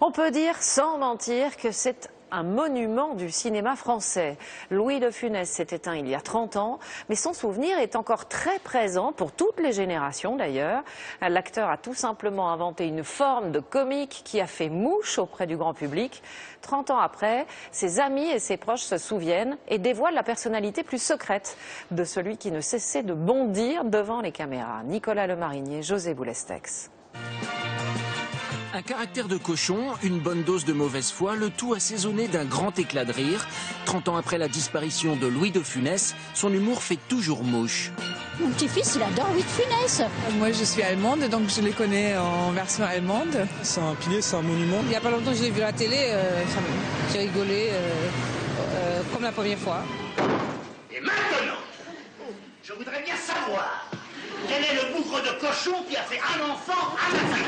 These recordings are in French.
On peut dire sans mentir que c'est un monument du cinéma français. Louis de Funès s'est éteint il y a 30 ans, mais son souvenir est encore très présent pour toutes les générations d'ailleurs. L'acteur a tout simplement inventé une forme de comique qui a fait mouche auprès du grand public. 30 ans après, ses amis et ses proches se souviennent et dévoilent la personnalité plus secrète de celui qui ne cessait de bondir devant les caméras. Nicolas Lemarinier, José Boulestex. Un caractère de cochon, une bonne dose de mauvaise foi, le tout assaisonné d'un grand éclat de rire. 30 ans après la disparition de Louis de Funès, son humour fait toujours mouche. Mon petit-fils, il adore Louis de Funès. Moi, je suis allemande, donc je les connais en version allemande. C'est un pilier, c'est un monument. Il n'y a pas longtemps, je l'ai vu à la télé, j'ai rigolé comme la première fois. Et maintenant, je voudrais bien savoir quel est le bougre de cochon qui a fait un enfant à ma fille.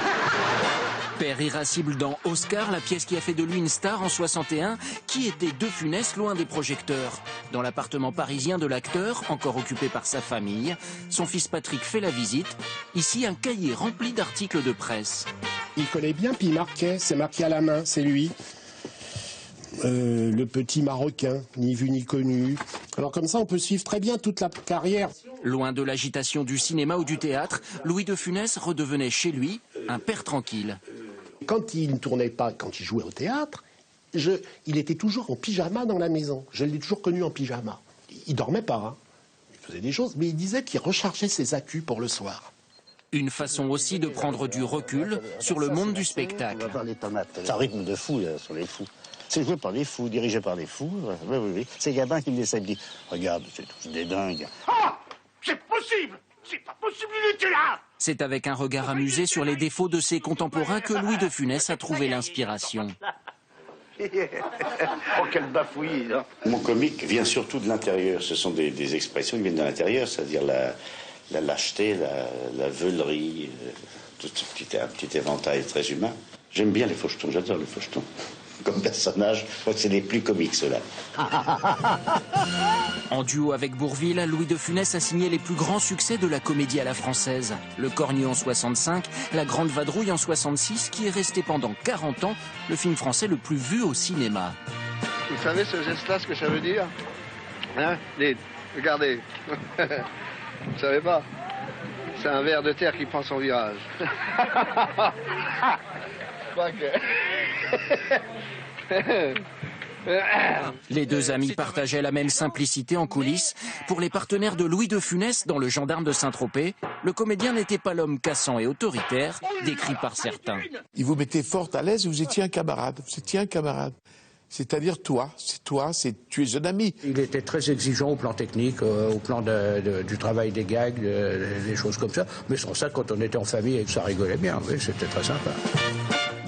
Père irascible dans Oscar, la pièce qui a fait de lui une star en 61, qui était de Funès loin des projecteurs. Dans l'appartement parisien de l'acteur, encore occupé par sa famille, son fils Patrick fait la visite. Ici, un cahier rempli d'articles de presse. Il collait bien, puis il marquait, c'est marqué à la main, c'est lui. Le petit Marocain, ni vu ni connu. Alors comme ça, on peut suivre très bien toute la carrière. Loin de l'agitation du cinéma ou du théâtre, Louis de Funès redevenait chez lui un père tranquille. Quand il ne tournait pas, quand il jouait au théâtre, il était toujours en pyjama dans la maison. Je l'ai toujours connu en pyjama. Il dormait pas, hein. Il faisait des choses, mais il disait qu'il rechargeait ses accus pour le soir. Une façon aussi de prendre du recul sur le monde du spectacle. C'est un rythme de fou là, sur les fous. C'est joué par des fous, dirigé par des fous. Oui. C'est Gabin qui me laissait dire, regarde, c'est tous des dingues. Ah, c'est possible. C'est pas possible, il était là. C'est avec un regard amusé sur les défauts de ses contemporains que Louis de Funès a trouvé l'inspiration. Oh, quel bafouillis, hein. Mon comique vient surtout de l'intérieur. Ce sont des expressions qui viennent de l'intérieur, c'est-à-dire la lâcheté, la veulerie, tout un petit éventail très humain. J'aime bien les fauchetons, j'adore les fauchetons. Comme personnage, je crois que c'est les plus comiques, ceux-là. En duo avec Bourvil, Louis de Funès a signé les plus grands succès de la comédie à la française. Le Cornu en 65, La Grande Vadrouille en 66, qui est resté pendant 40 ans le film français le plus vu au cinéma. Vous savez ce geste-là, ce que ça veut dire? Hein? Dites, regardez. Vous savez pas? C'est un ver de terre qui prend son virage. Je crois que... Les deux amis partageaient la même simplicité en coulisses. Pour les partenaires de Louis de Funès dans Le Gendarme de Saint-Tropez, le comédien n'était pas l'homme cassant et autoritaire, décrit par certains. Il vous mettait fort à l'aise, vous étiez un camarade. C'est-à-dire tu es un ami. Il était très exigeant au plan technique, au plan du travail des gags, des choses comme ça. Mais sans ça, quand on était en famille, ça rigolait bien, oui, c'était très sympa.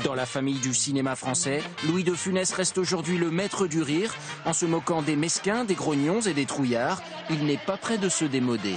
Dans la famille du cinéma français, Louis de Funès reste aujourd'hui le maître du rire. En se moquant des mesquins, des grognons et des trouillards, il n'est pas près de se démoder.